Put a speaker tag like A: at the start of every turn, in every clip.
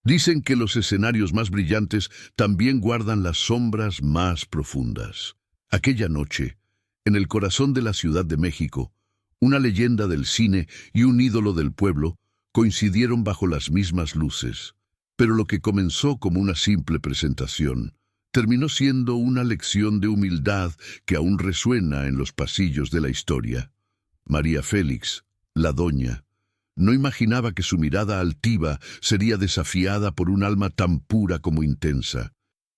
A: Dicen que los escenarios más brillantes también guardan las sombras más profundas. Aquella noche, en el corazón de la Ciudad de México, una leyenda del cine y un ídolo del pueblo coincidieron bajo las mismas luces. Pero lo que comenzó como una simple presentación terminó siendo una lección de humildad que aún resuena en los pasillos de la historia. María Félix, la doña, no imaginaba que su mirada altiva sería desafiada por un alma tan pura como intensa.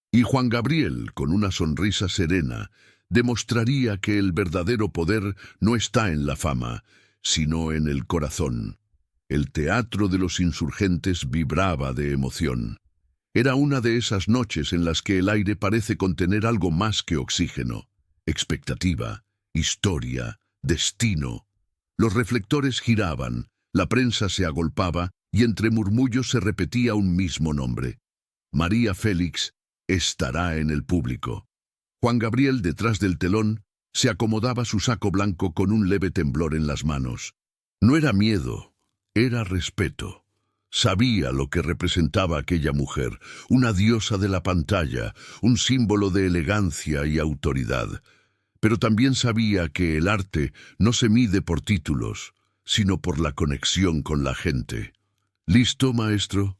A: Y Juan Gabriel, con una sonrisa serena, demostraría que el verdadero poder no está en la fama, sino en el corazón. El teatro de los insurgentes vibraba de emoción. Era una de esas noches en las que el aire parece contener algo más que oxígeno. Expectativa, historia, destino. Los reflectores giraban, la prensa se agolpaba y entre murmullos se repetía un mismo nombre. María Félix estará en el público. Juan Gabriel, detrás del telón, se acomodaba su saco blanco con un leve temblor en las manos. No era miedo, era respeto. Sabía lo que representaba aquella mujer, una diosa de la pantalla, un símbolo de elegancia y autoridad. Pero también sabía que el arte no se mide por títulos, sino por la conexión con la gente. ¿Listo, maestro?,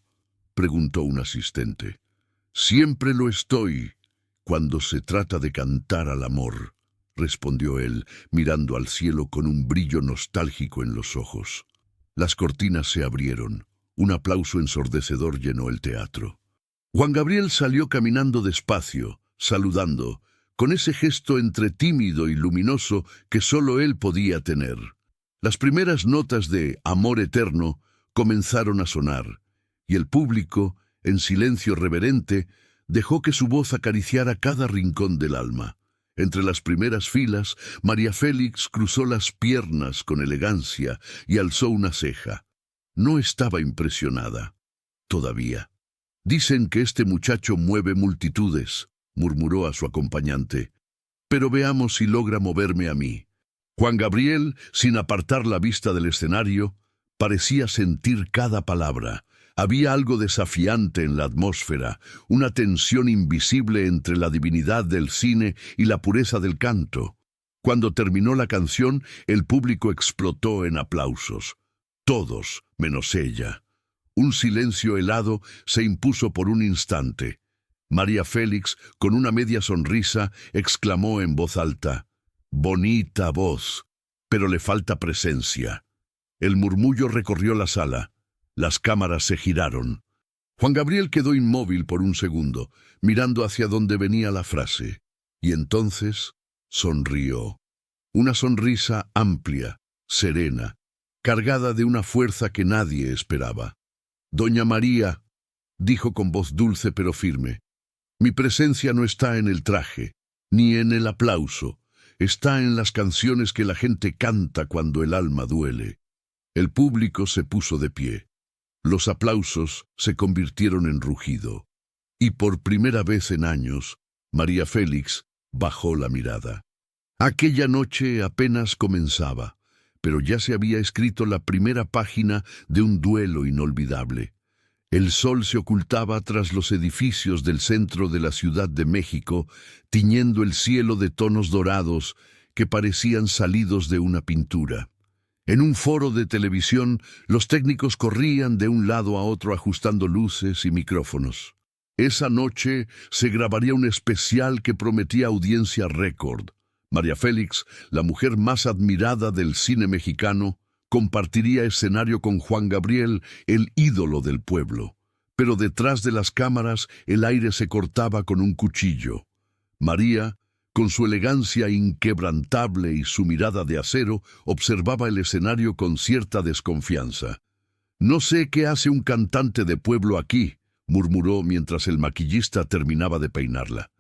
A: preguntó un asistente. Siempre lo estoy, cuando se trata de cantar al amor, respondió él, mirando al cielo con un brillo nostálgico en los ojos. Las cortinas se abrieron. Un aplauso ensordecedor llenó el teatro. Juan Gabriel salió caminando despacio, saludando, con ese gesto entre tímido y luminoso que solo él podía tener. Las primeras notas de Amor Eterno comenzaron a sonar, y el público, en silencio reverente, dejó que su voz acariciara cada rincón del alma. Entre las primeras filas, María Félix cruzó las piernas con elegancia y alzó una ceja. No estaba impresionada. Todavía. Dicen que este muchacho mueve multitudes, murmuró a su acompañante. Pero veamos si logra moverme a mí. Juan Gabriel, sin apartar la vista del escenario, parecía sentir cada palabra. Había algo desafiante en la atmósfera, una tensión invisible entre la divinidad del cine y la pureza del canto. Cuando terminó la canción, el público explotó en aplausos. Todos, menos ella. Un silencio helado se impuso por un instante. María Félix, con una media sonrisa, exclamó en voz alta: «Bonita voz, pero le falta presencia». El murmullo recorrió la sala. Las cámaras se giraron. Juan Gabriel quedó inmóvil por un segundo, mirando hacia donde venía la frase. Y entonces sonrió. Una sonrisa amplia, serena, cargada de una fuerza que nadie esperaba. «Doña María», dijo con voz dulce pero firme, «mi presencia no está en el traje, ni en el aplauso. Está en las canciones que la gente canta cuando el alma duele». El público se puso de pie. Los aplausos se convirtieron en rugido. Y por primera vez en años, María Félix bajó la mirada. Aquella noche apenas comenzaba, pero ya se había escrito la primera página de un duelo inolvidable. El sol se ocultaba tras los edificios del centro de la Ciudad de México, tiñendo el cielo de tonos dorados que parecían salidos de una pintura. En un foro de televisión, los técnicos corrían de un lado a otro ajustando luces y micrófonos. Esa noche se grabaría un especial que prometía audiencia récord. María Félix, la mujer más admirada del cine mexicano, compartiría escenario con Juan Gabriel, el ídolo del pueblo. Pero detrás de las cámaras el aire se cortaba con un cuchillo. María, con su elegancia inquebrantable y su mirada de acero, observaba el escenario con cierta desconfianza. «No sé qué hace un cantante de pueblo aquí», murmuró mientras el maquillista terminaba de peinarla.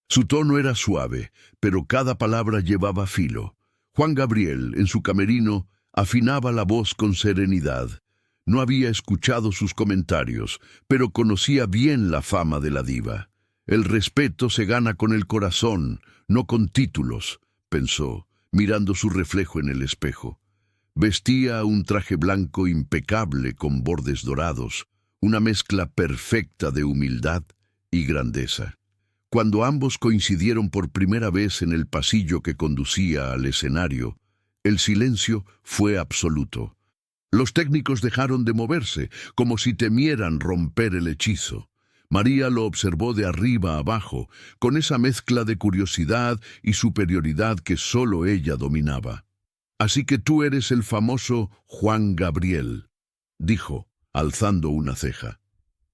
A: Su tono era suave, pero cada palabra llevaba filo. Juan Gabriel, en su camerino, afinaba la voz con serenidad. No había escuchado sus comentarios, pero conocía bien la fama de la diva. «El respeto se gana con el corazón, no con títulos», pensó, mirando su reflejo en el espejo. Vestía un traje blanco impecable con bordes dorados, una mezcla perfecta de humildad y grandeza. Cuando ambos coincidieron por primera vez en el pasillo que conducía al escenario, el silencio fue absoluto. Los técnicos dejaron de moverse, como si temieran romper el hechizo. María lo observó de arriba a abajo, con esa mezcla de curiosidad y superioridad que solo ella dominaba. «Así que tú eres el famoso Juan Gabriel», dijo, alzando una ceja.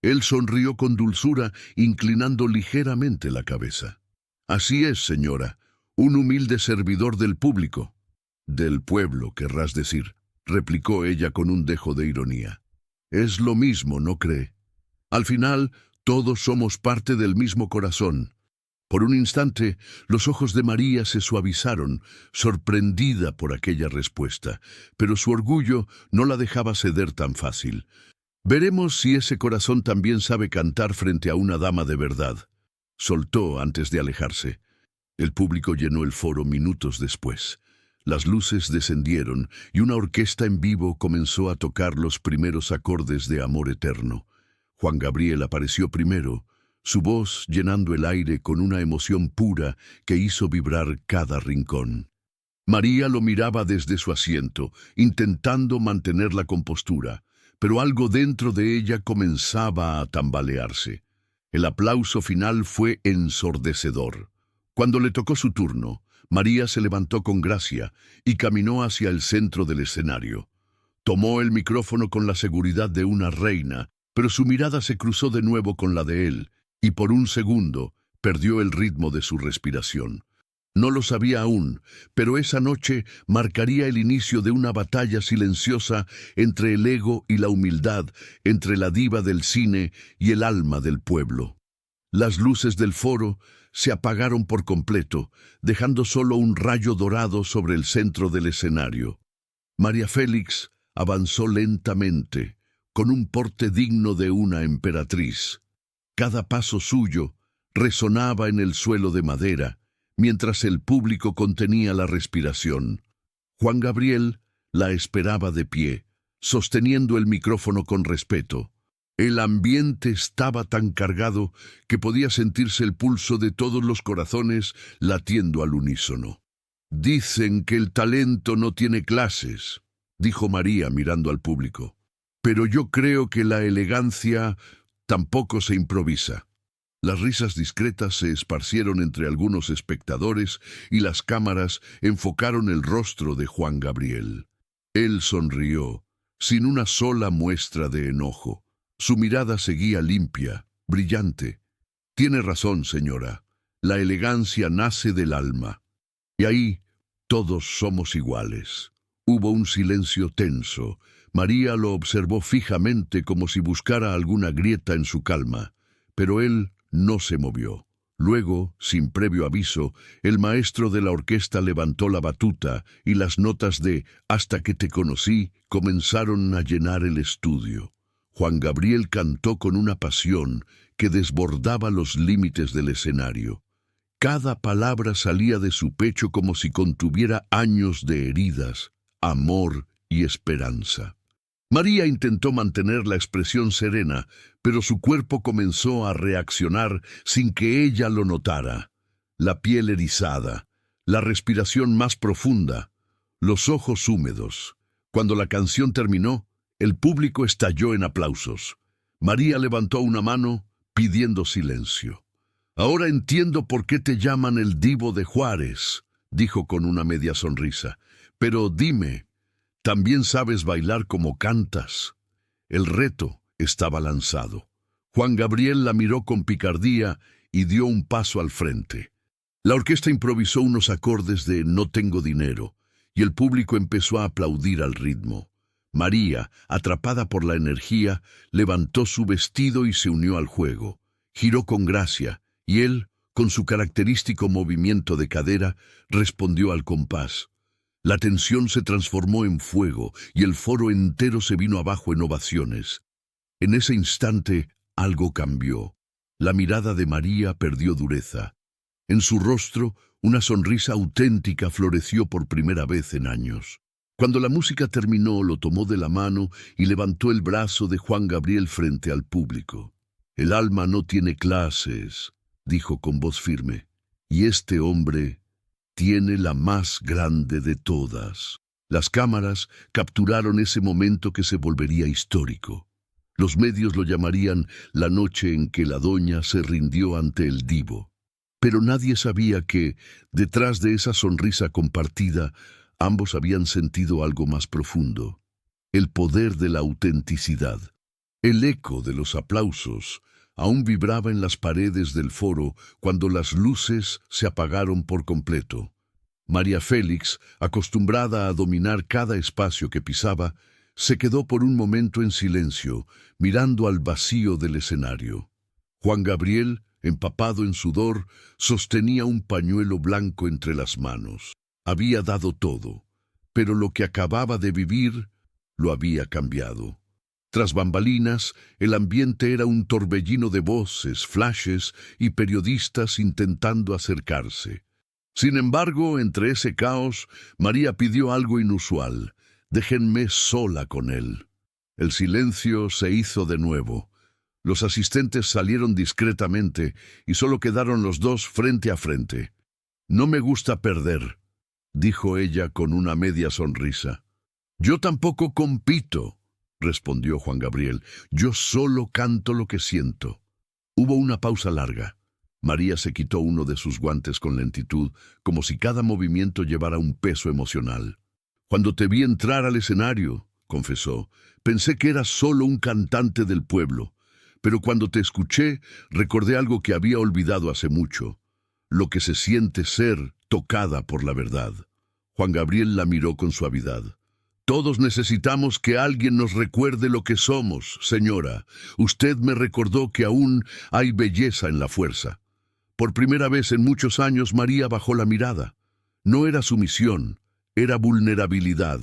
A: Él sonrió con dulzura, inclinando ligeramente la cabeza. «Así es, señora, un humilde servidor del público». «Del pueblo, querrás decir», replicó ella con un dejo de ironía. «Es lo mismo, ¿no cree? Al final, todos somos parte del mismo corazón». Por un instante, los ojos de María se suavizaron, sorprendida por aquella respuesta, pero su orgullo no la dejaba ceder tan fácil. «Veremos si ese corazón también sabe cantar frente a una dama de verdad», soltó antes de alejarse. El público llenó el foro minutos después. Las luces descendieron y una orquesta en vivo comenzó a tocar los primeros acordes de Amor Eterno. Juan Gabriel apareció primero, su voz llenando el aire con una emoción pura que hizo vibrar cada rincón. María lo miraba desde su asiento, intentando mantener la compostura, pero algo dentro de ella comenzaba a tambalearse. El aplauso final fue ensordecedor. Cuando le tocó su turno, María se levantó con gracia y caminó hacia el centro del escenario. Tomó el micrófono con la seguridad de una reina, pero su mirada se cruzó de nuevo con la de él, y por un segundo perdió el ritmo de su respiración. No lo sabía aún, pero esa noche marcaría el inicio de una batalla silenciosa entre el ego y la humildad, entre la diva del cine y el alma del pueblo. Las luces del foro se apagaron por completo, dejando solo un rayo dorado sobre el centro del escenario. María Félix avanzó lentamente, con un porte digno de una emperatriz. Cada paso suyo resonaba en el suelo de madera, mientras el público contenía la respiración. Juan Gabriel la esperaba de pie, sosteniendo el micrófono con respeto. El ambiente estaba tan cargado que podía sentirse el pulso de todos los corazones latiendo al unísono. «Dicen que el talento no tiene clases», dijo María mirando al público. «Pero yo creo que la elegancia tampoco se improvisa». Las risas discretas se esparcieron entre algunos espectadores y las cámaras enfocaron el rostro de Juan Gabriel. Él sonrió, sin una sola muestra de enojo. Su mirada seguía limpia, brillante. «Tiene razón, señora. La elegancia nace del alma. Y ahí todos somos iguales». Hubo un silencio tenso. María lo observó fijamente como si buscara alguna grieta en su calma, pero él no se movió. Luego, sin previo aviso, el maestro de la orquesta levantó la batuta y las notas de «Hasta que te conocí» comenzaron a llenar el estudio. Juan Gabriel cantó con una pasión que desbordaba los límites del escenario. Cada palabra salía de su pecho como si contuviera años de heridas, amor y esperanza. María intentó mantener la expresión serena, pero su cuerpo comenzó a reaccionar sin que ella lo notara. La piel erizada, la respiración más profunda, los ojos húmedos. Cuando la canción terminó, el público estalló en aplausos. María levantó una mano pidiendo silencio. «Ahora entiendo por qué te llaman el Divo de Juárez», dijo con una media sonrisa. «Pero dime, ¿también sabes bailar como cantas?» El reto estaba lanzado. Juan Gabriel la miró con picardía y dio un paso al frente. La orquesta improvisó unos acordes de «No tengo dinero» y el público empezó a aplaudir al ritmo. María, atrapada por la energía, levantó su vestido y se unió al juego. Giró con gracia, y él, con su característico movimiento de cadera, respondió al compás. La tensión se transformó en fuego, y el foro entero se vino abajo en ovaciones. En ese instante, algo cambió. La mirada de María perdió dureza. En su rostro, una sonrisa auténtica floreció por primera vez en años. Cuando la música terminó, lo tomó de la mano y levantó el brazo de Juan Gabriel frente al público. «El alma no tiene clases», dijo con voz firme, «y este hombre tiene la más grande de todas». Las cámaras capturaron ese momento que se volvería histórico. Los medios lo llamarían la noche en que la doña se rindió ante el divo. Pero nadie sabía que, detrás de esa sonrisa compartida, ambos habían sentido algo más profundo: el poder de la autenticidad. El eco de los aplausos aún vibraba en las paredes del foro cuando las luces se apagaron por completo. María Félix, acostumbrada a dominar cada espacio que pisaba, se quedó por un momento en silencio, mirando al vacío del escenario. Juan Gabriel, empapado en sudor, sostenía un pañuelo blanco entre las manos. Había dado todo, pero lo que acababa de vivir lo había cambiado. Tras bambalinas, el ambiente era un torbellino de voces, flashes y periodistas intentando acercarse. Sin embargo, entre ese caos, María pidió algo inusual: «Déjenme sola con él». El silencio se hizo de nuevo. Los asistentes salieron discretamente y solo quedaron los dos frente a frente. «No me gusta perder», dijo ella con una media sonrisa. «Yo tampoco compito», respondió Juan Gabriel. «Yo solo canto lo que siento». Hubo una pausa larga. María se quitó uno de sus guantes con lentitud, como si cada movimiento llevara un peso emocional. «Cuando te vi entrar al escenario», confesó, «pensé que eras solo un cantante del pueblo. Pero cuando te escuché, recordé algo que había olvidado hace mucho: lo que se siente ser tocada por la verdad». Juan Gabriel la miró con suavidad. «Todos necesitamos que alguien nos recuerde lo que somos, señora. Usted me recordó que aún hay belleza en la fuerza». Por primera vez en muchos años, María bajó la mirada. No era sumisión, era vulnerabilidad.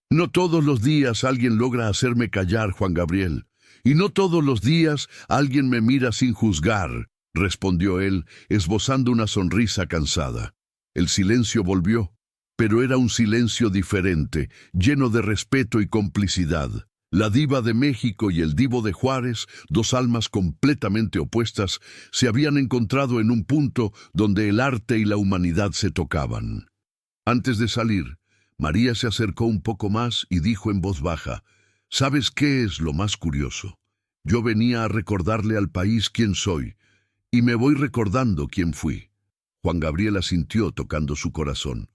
A: «No todos los días alguien logra hacerme callar, Juan Gabriel. Y no todos los días alguien me mira sin juzgar», respondió él, esbozando una sonrisa cansada. El silencio volvió, pero era un silencio diferente, lleno de respeto y complicidad. La diva de México y el divo de Juárez, dos almas completamente opuestas, se habían encontrado en un punto donde el arte y la humanidad se tocaban. Antes de salir, María se acercó un poco más y dijo en voz baja: «¿Sabes qué es lo más curioso? Yo venía a recordarle al país quién soy, y me voy recordando quién fui». Juan Gabriel asintió, tocando su corazón.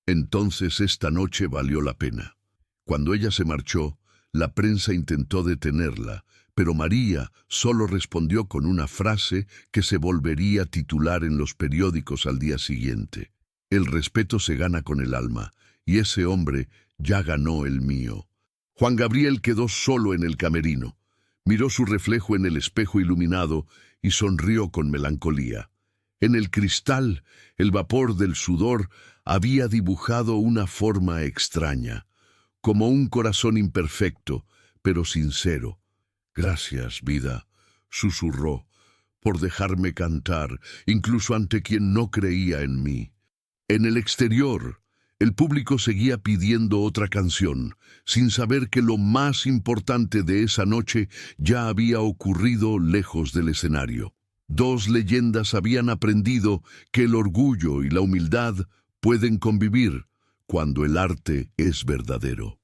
A: Entonces esta noche valió la pena. Cuando ella se marchó, la prensa intentó detenerla, pero María solo respondió con una frase que se volvería titular en los periódicos al día siguiente: «El respeto se gana con el alma, y ese hombre ya ganó el mío». Juan Gabriel quedó solo en el camerino. Miró su reflejo en el espejo iluminado y sonrió con melancolía. En el cristal, el vapor del sudor había dibujado una forma extraña, como un corazón imperfecto, pero sincero. «Gracias, vida», susurró, «por dejarme cantar, incluso ante quien no creía en mí». En el exterior, el público seguía pidiendo otra canción, sin saber que lo más importante de esa noche ya había ocurrido lejos del escenario. Dos leyendas habían aprendido que el orgullo y la humildad pueden convivir cuando el arte es verdadero.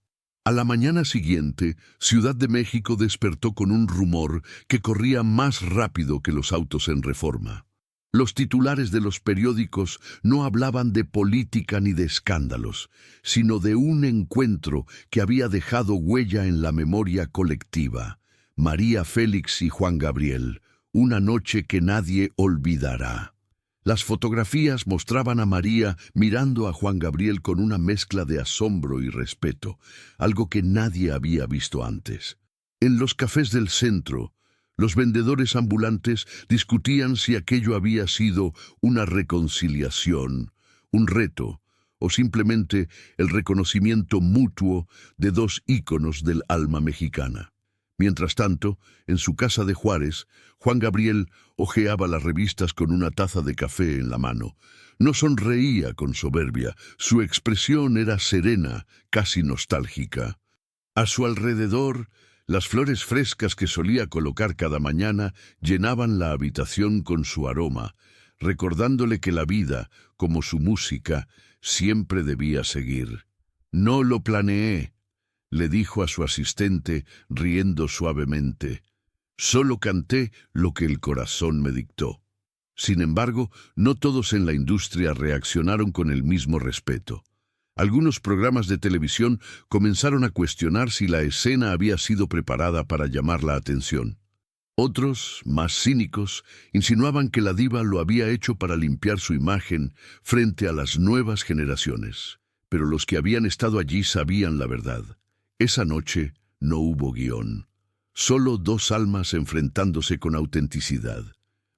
A: A la mañana siguiente, Ciudad de México despertó con un rumor que corría más rápido que los autos en Reforma. Los titulares de los periódicos no hablaban de política ni de escándalos, sino de un encuentro que había dejado huella en la memoria colectiva: María Félix y Juan Gabriel, una noche que nadie olvidará. Las fotografías mostraban a María mirando a Juan Gabriel con una mezcla de asombro y respeto, algo que nadie había visto antes. En los cafés del centro, los vendedores ambulantes discutían si aquello había sido una reconciliación, un reto, o simplemente el reconocimiento mutuo de dos íconos del alma mexicana. Mientras tanto, en su casa de Juárez, Juan Gabriel hojeaba las revistas con una taza de café en la mano. No sonreía con soberbia, su expresión era serena, casi nostálgica. A su alrededor, las flores frescas que solía colocar cada mañana llenaban la habitación con su aroma, recordándole que la vida, como su música, siempre debía seguir. «No lo planeé», le dijo a su asistente, riendo suavemente. «Solo canté lo que el corazón me dictó». Sin embargo, no todos en la industria reaccionaron con el mismo respeto. Algunos programas de televisión comenzaron a cuestionar si la escena había sido preparada para llamar la atención. Otros, más cínicos, insinuaban que la diva lo había hecho para limpiar su imagen frente a las nuevas generaciones. Pero los que habían estado allí sabían la verdad. Esa noche no hubo guión. Solo dos almas enfrentándose con autenticidad.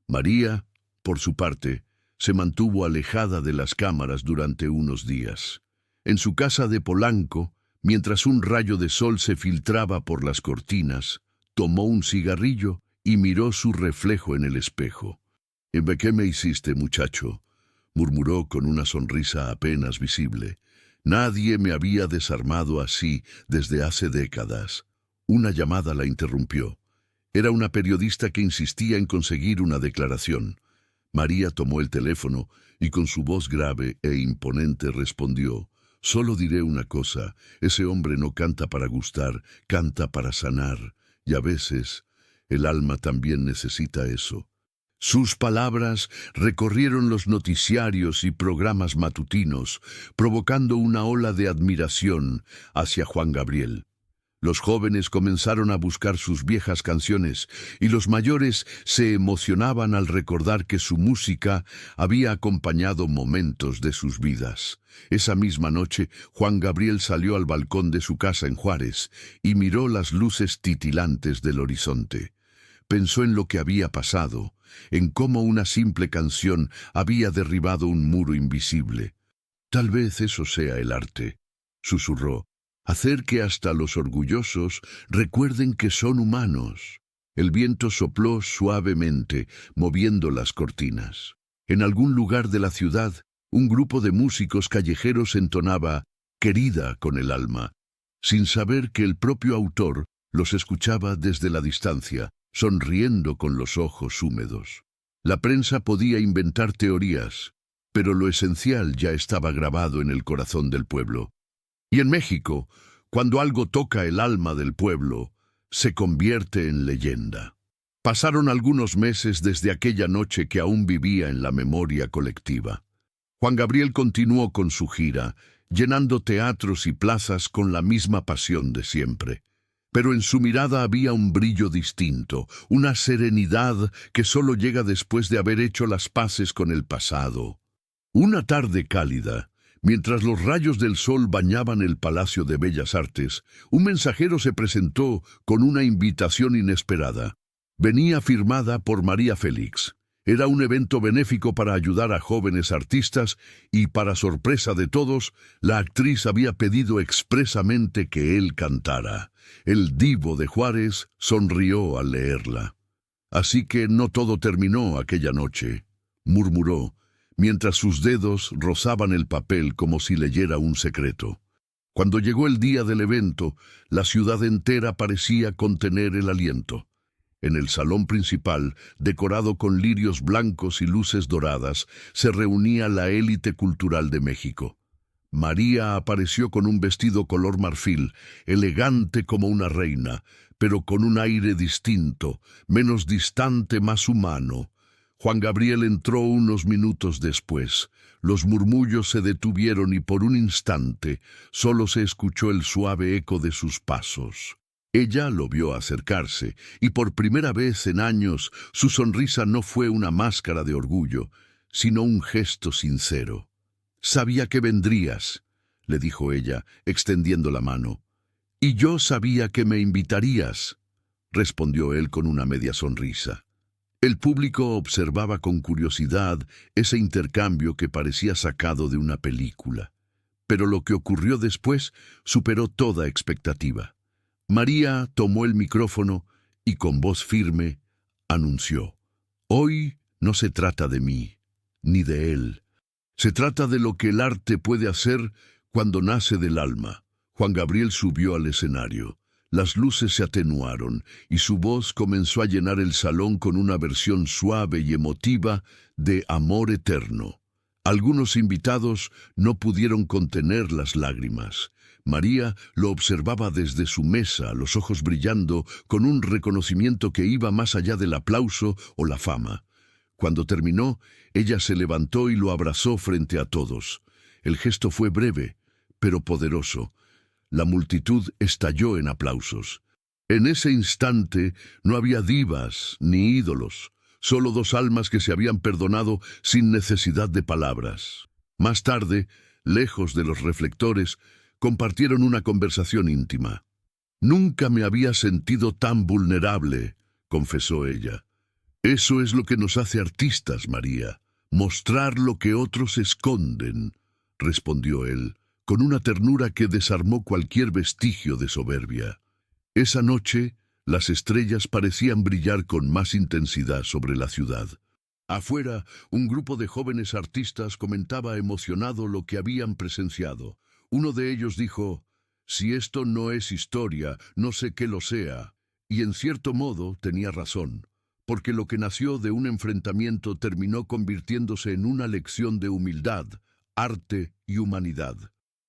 A: María, por su parte, se mantuvo alejada de las cámaras durante unos días. En su casa de Polanco, mientras un rayo de sol se filtraba por las cortinas, tomó un cigarrillo y miró su reflejo en el espejo. «¿Qué me hiciste, muchacho?», murmuró con una sonrisa apenas visible. «Nadie me había desarmado así desde hace décadas». Una llamada la interrumpió. Era una periodista que insistía en conseguir una declaración. María tomó el teléfono y con su voz grave e imponente respondió: «Solo diré una cosa, ese hombre no canta para gustar, canta para sanar, y a veces el alma también necesita eso». Sus palabras recorrieron los noticiarios y programas matutinos, provocando una ola de admiración hacia Juan Gabriel. Los jóvenes comenzaron a buscar sus viejas canciones y los mayores se emocionaban al recordar que su música había acompañado momentos de sus vidas. Esa misma noche, Juan Gabriel salió al balcón de su casa en Juárez y miró las luces titilantes del horizonte. Pensó en lo que había pasado, en cómo una simple canción había derribado un muro invisible. «Tal vez eso sea el arte», susurró. «Hacer que hasta los orgullosos recuerden que son humanos». El viento sopló suavemente, moviendo las cortinas. En algún lugar de la ciudad, un grupo de músicos callejeros entonaba «Querida» con el alma, sin saber que el propio autor los escuchaba desde la distancia, sonriendo con los ojos húmedos. La prensa podía inventar teorías, pero lo esencial ya estaba grabado en el corazón del pueblo. Y en México, cuando algo toca el alma del pueblo, se convierte en leyenda. Pasaron algunos meses desde aquella noche que aún vivía en la memoria colectiva. Juan Gabriel continuó con su gira, llenando teatros y plazas con la misma pasión de siempre. Pero en su mirada había un brillo distinto, una serenidad que solo llega después de haber hecho las paces con el pasado. Una tarde cálida, mientras los rayos del sol bañaban el Palacio de Bellas Artes, un mensajero se presentó con una invitación inesperada. Venía firmada por María Félix. Era un evento benéfico para ayudar a jóvenes artistas y, para sorpresa de todos, la actriz había pedido expresamente que él cantara. El divo de Juárez sonrió al leerla. «Así que no todo terminó aquella noche», murmuró, mientras sus dedos rozaban el papel como si leyera un secreto. Cuando llegó el día del evento, la ciudad entera parecía contener el aliento. En el salón principal, decorado con lirios blancos y luces doradas, se reunía la élite cultural de México. María apareció con un vestido color marfil, elegante como una reina, pero con un aire distinto, menos distante, más humano. Juan Gabriel entró unos minutos después. Los murmullos se detuvieron y por un instante solo se escuchó el suave eco de sus pasos. Ella lo vio acercarse, y por primera vez en años su sonrisa no fue una máscara de orgullo, sino un gesto sincero. «Sabía que vendrías», le dijo ella, extendiendo la mano. «Y yo sabía que me invitarías», respondió él con una media sonrisa. El público observaba con curiosidad ese intercambio que parecía sacado de una película. Pero lo que ocurrió después superó toda expectativa. María tomó el micrófono y con voz firme anunció: «Hoy no se trata de mí, ni de él. Se trata de lo que el arte puede hacer cuando nace del alma». Juan Gabriel subió al escenario. Las luces se atenuaron y su voz comenzó a llenar el salón con una versión suave y emotiva de Amor Eterno. Algunos invitados no pudieron contener las lágrimas. María lo observaba desde su mesa, los ojos brillando, con un reconocimiento que iba más allá del aplauso o la fama. Cuando terminó, ella se levantó y lo abrazó frente a todos. El gesto fue breve, pero poderoso. La multitud estalló en aplausos. En ese instante no había divas ni ídolos, solo dos almas que se habían perdonado sin necesidad de palabras. Más tarde, lejos de los reflectores, compartieron una conversación íntima. «Nunca me había sentido tan vulnerable», confesó ella. «Eso es lo que nos hace artistas, María, mostrar lo que otros esconden», respondió él, con una ternura que desarmó cualquier vestigio de soberbia. Esa noche, las estrellas parecían brillar con más intensidad sobre la ciudad. Afuera, un grupo de jóvenes artistas comentaba emocionado lo que habían presenciado. Uno de ellos dijo: «Si esto no es historia, no sé qué lo sea». Y en cierto modo tenía razón, porque lo que nació de un enfrentamiento terminó convirtiéndose en una lección de humildad, arte y humanidad.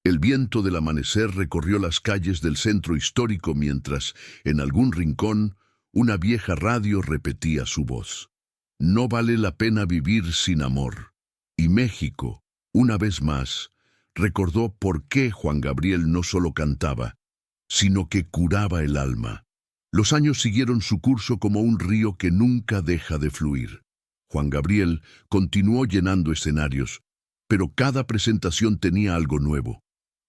A: El viento del amanecer recorrió las calles del centro histórico mientras, en algún rincón, una vieja radio repetía su voz: «No vale la pena vivir sin amor». Y México, una vez más, recordó por qué Juan Gabriel no solo cantaba, sino que curaba el alma. Los años siguieron su curso como un río que nunca deja de fluir. Juan Gabriel continuó llenando escenarios, pero cada presentación tenía algo nuevo,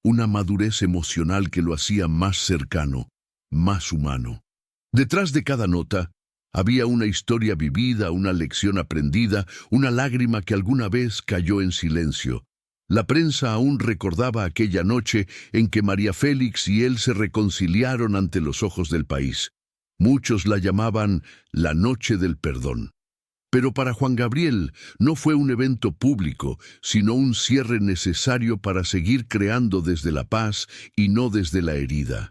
A: una madurez emocional que lo hacía más cercano, más humano. Detrás de cada nota había una historia vivida, una lección aprendida, una lágrima que alguna vez cayó en silencio. La prensa aún recordaba aquella noche en que María Félix y él se reconciliaron ante los ojos del país. Muchos la llamaban la Noche del Perdón. Pero para Juan Gabriel no fue un evento público, sino un cierre necesario para seguir creando desde la paz y no desde la herida.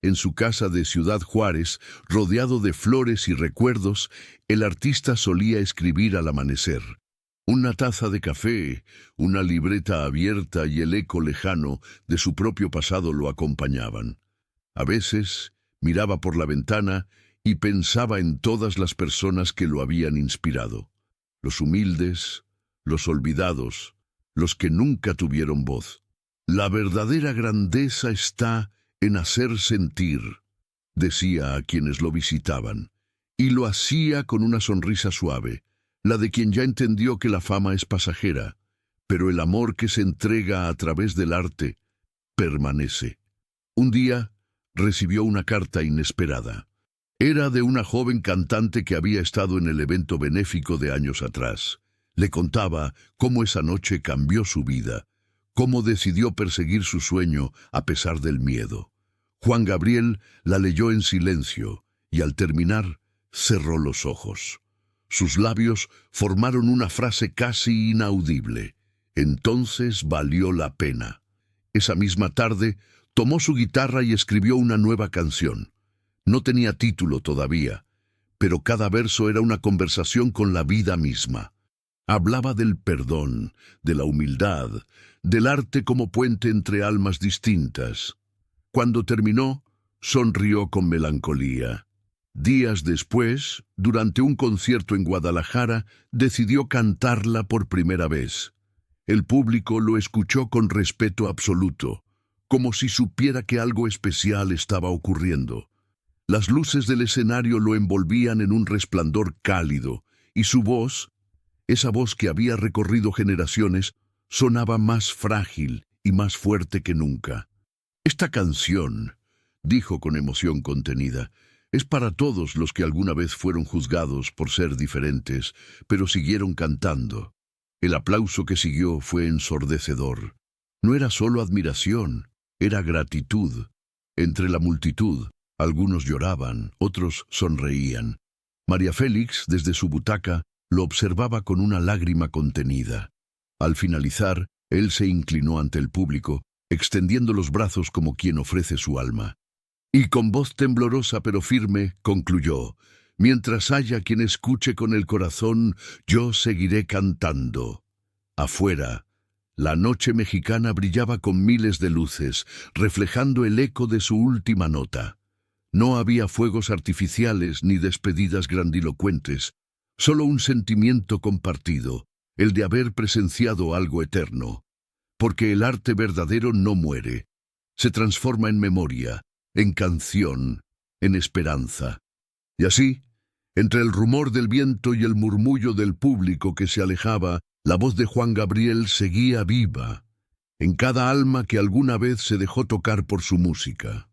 A: En su casa de Ciudad Juárez, rodeado de flores y recuerdos, el artista solía escribir al amanecer. Una taza de café, una libreta abierta y el eco lejano de su propio pasado lo acompañaban. A veces miraba por la ventana y pensaba en todas las personas que lo habían inspirado. Los humildes, los olvidados, los que nunca tuvieron voz. La verdadera grandeza está en hacer sentir, decía a quienes lo visitaban, y lo hacía con una sonrisa suave, la de quien ya entendió que la fama es pasajera, pero el amor que se entrega a través del arte permanece. Un día recibió una carta inesperada. Era de una joven cantante que había estado en el evento benéfico de años atrás. Le contaba cómo esa noche cambió su vida, cómo decidió perseguir su sueño a pesar del miedo. Juan Gabriel la leyó en silencio y al terminar cerró los ojos. Sus labios formaron una frase casi inaudible: «Entonces valió la pena». Esa misma tarde tomó su guitarra y escribió una nueva canción. No tenía título todavía, pero cada verso era una conversación con la vida misma. Hablaba del perdón, de la humildad, del arte como puente entre almas distintas. Cuando terminó, sonrió con melancolía. Días después, durante un concierto en Guadalajara, decidió cantarla por primera vez. El público lo escuchó con respeto absoluto, como si supiera que algo especial estaba ocurriendo. Las luces del escenario lo envolvían en un resplandor cálido, y su voz, esa voz que había recorrido generaciones, sonaba más frágil y más fuerte que nunca. «Esta canción», dijo con emoción contenida, «es para todos los que alguna vez fueron juzgados por ser diferentes, pero siguieron cantando». El aplauso que siguió fue ensordecedor. No era solo admiración, era gratitud. Entre la multitud, Algunos lloraban, otros sonreían. María Félix, desde su butaca, lo observaba con una lágrima contenida. Al finalizar, él se inclinó ante el público, extendiendo los brazos como quien ofrece su alma. Y con voz temblorosa pero firme, concluyó: «Mientras haya quien escuche con el corazón, yo seguiré cantando». Afuera, la noche mexicana brillaba con miles de luces, reflejando el eco de su última nota. No había fuegos artificiales ni despedidas grandilocuentes, solo un sentimiento compartido, el de haber presenciado algo eterno. Porque el arte verdadero no muere, se transforma en memoria, en canción, en esperanza. Y así, entre el rumor del viento y el murmullo del público que se alejaba, la voz de Juan Gabriel seguía viva, en cada alma que alguna vez se dejó tocar por su música.